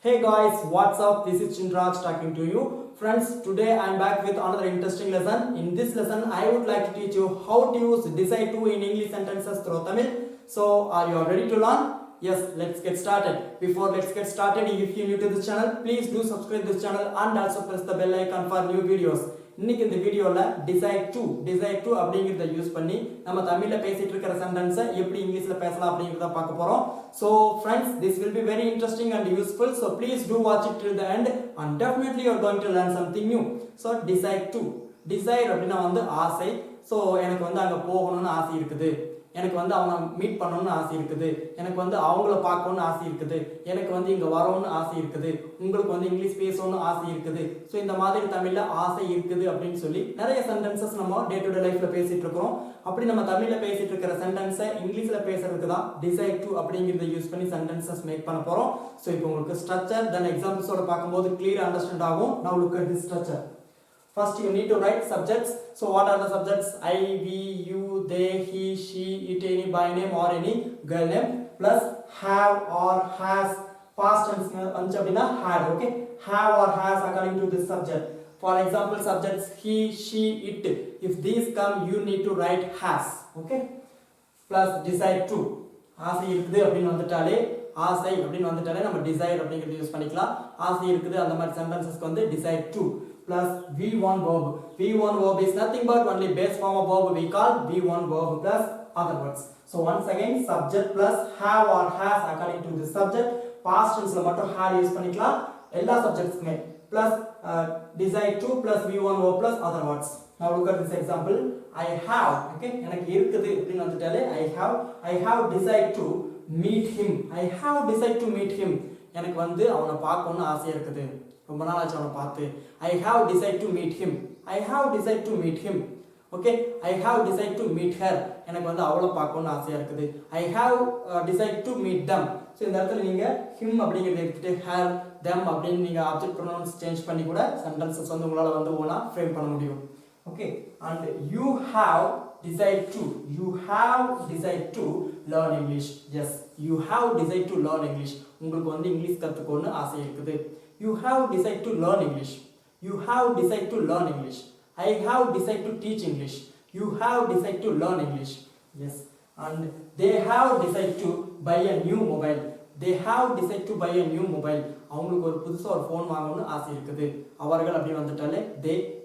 Hey guys, what's up? This is Chinraj talking to you. Friends, today I am back with another interesting lesson. In this lesson, I would like to teach you how to use decide to in English sentences through Tamil. So, are you all ready to learn? Yes, let's get started. Before let's get started, if you are new to this channel, please do subscribe this channel and also press the bell icon for new videos. இன்னைக்கு இந்த வீடியோல decide to அப்படிங்கறத use பண்ணி நம்ம தமிழ்ல பேசிட்டு இருக்கிற சென்டென்ஸை எப்படி இங்கிலீஷ்ல பேசலாம் அப்படிங்கறத பார்க்க போறோம். So friends, this will be very interesting and useful. So please do watch it till the end and definitely you are going to learn something new. So decide to. Desire அப்படினா வந்து ஆசை. So எனக்கு வந்து அங்க போகணும்னு ஆசை இருக்குது. எனக்கு வந்து அவனை மீட் பண்ணணும்னு ஆசை இருக்குது. எனக்கு வந்து அவங்கள பார்க்கணும்னு ஆசை இருக்குது. எனக்கு வந்து இங்க வரணும்னு ஆசை இருக்குது. உங்களுக்கு வந்து இங்கிலீஷ் பேசணும்னு ஆசை இருக்குது. சோ இந்த மாதிரி தமிழ்ல ஆசை இருக்குது அப்படினு சொல்லி நிறைய சென்டென்சஸ் நம்ம டே டு டே லைஃப்ல பேசிட்டு இருக்கோம். அப்படி நம்ம தமிழ்ல பேசிட்டு இருக்கிற சென்டென்ஸை இங்கிலீஷ்ல பேசுறதுக்கு தான் decide to அப்படிங்கறத யூஸ் பண்ணி சென்டென்சஸ் மேக் பண்ண போறோம். சோ இப்போ உங்களுக்கு ஸ்ட்ரக்சர் தென் எக்ஸாம்பிள்ஸோட பாக்கும்போது கிளியரா அண்டர்ஸ்டாண்ட் ஆகும். Now look at this structure. First you need to write subjects. So what are the subjects? I, we, you, they, he, she, it, any by name or any girl name plus have or has past tense ancha appadina had. Okay, have or has according to this subject. For example, subjects he, she, it. If these come, you need to write has. Okay, plus decide to. ஆசை இருக்குது அப்படின்னு வந்துட்டாலே ஆசை அப்படின்னு வந்துட்டாலே நம்ம desire அப்படிங்கறது use பண்ணிக்கலாம். ஆசை இருக்குது அந்த மாதிரி சென்டென்சஸ்க்கு வந்து decide to plus V1 verb. V1 verb is nothing but only base form of verb we call V1 verb plus other words. So once again subject plus have or has according to this subject. Past tense la mattum had use பண்ணிக்கலாம் எல்லா சப்ஜெக்ட்ஸ்க்குமே plus decide to plus V1 verb plus other words. Now look at this example. I have, okay, எனக்கு இருக்குது அப்படினு வந்துட்டாலே I have decide to meet him. I have decide to meet him. எனக்கு வந்து அவனை பார்க்கணும்னு ஆசையா இருக்குது. ரொம்ப நாள் ஆச்சு அவனை பார்த்து. I have decide to meet him. I have decide to meet him. Okay, I have decide to meet her. எனக்கு வந்து அவளை பார்க்கணும்னு ஆசையா இருக்குது. I have decide to meet them. So இந்த இடத்துல நீங்க him அப்படிங்கறத எடுத்துட்டு her them அப்படினு நீங்க ஆப்ஜெக்ட் ப்ரோனவுன்ஸ் சேஞ்ச் பண்ணி கூட சென்டென்சஸ் வந்து உங்களால வந்து ஓனா ஃப்ரேம் பண்ண முடியும். Okay, and you have decide to learn English. Yes, you have decide to learn English. உங்களுக்கு வந்து இங்கிலீஷ் கத்துக்கணும்னு ஆசை இருக்குது. You have decide to learn English. You have decide to learn English. I have decide to teach English. You have decide to learn English. Yes, and they have decide to buy a new mobile. They have decide to buy a new mobile. அவங்களுக்கு ஒரு புதுசா ஒரு phone வாங்கணும்னு ஆசை இருக்குது. அவர்கள் அப்படி வந்துட்டாலே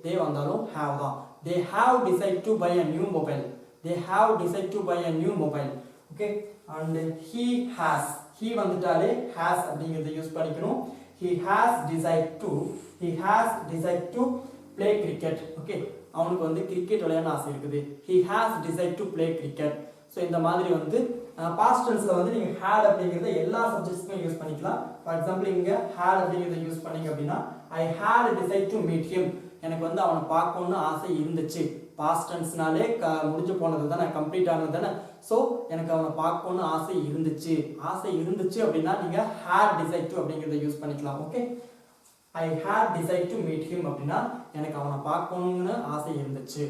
they வந்தாலும் have தான். They have decide to buy a new mobile. They have decide to buy a new mobile. Okay, and he வந்துட்டாலே has அப்படிங்கறத யூஸ் பண்ணிக்கணும். He has decide to play cricket. Okay, அவனுக்கு வந்து கிரிக்கெட் விளையாட ஆசை இருக்குது. He has decide to play cricket. So இந்த மாதிரி வந்து past tenseல வந்து நீங்க had அப்படிங்கறத எல்லா சப்ஜெக்ட்ஸ்க்குமே யூஸ் பண்ணிக்கலாம். For example இங்க had அப்படிங்கறத யூஸ் பண்ணீங்க அப்படினா I had decide to meet him. எனக்கு வந்து அவனை பார்க்கணும்னு ஆசை இருந்துச்சு. past tenseனாலே முடிஞ்சு போனது தானே, கம்ப்ளீட் ஆனது தானே. சோ எனக்கு அவனை பார்க்கணும்னு ஆசை இருந்துச்சு அப்படினா நீங்க had decide to அப்படிங்கறத யூஸ் பண்ணிக்கலாம். Okay, I had decide to meet him அப்படினா எனக்கு அவனை பார்க்கணும்னு ஆசை இருந்துச்சு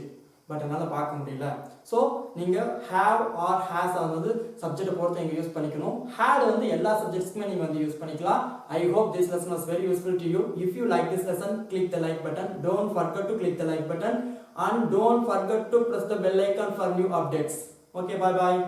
பட் என்னால பார்க்க முடியல. சோ நீங்க have or has வந்து சப்ஜெக்ட் பொறுத்து இங்க யூஸ் பண்ணிக்கணும். had வந்து எல்லா சப்ஜெக்ட்ஸ்க்குமே நீங்க வந்து யூஸ் பண்ணிக்கலாம். I hope this lesson was very useful to you. If you like this lesson, click the like button. Don't forget to click the like button and don't forget to press the bell icon for new updates. Okay, bye bye.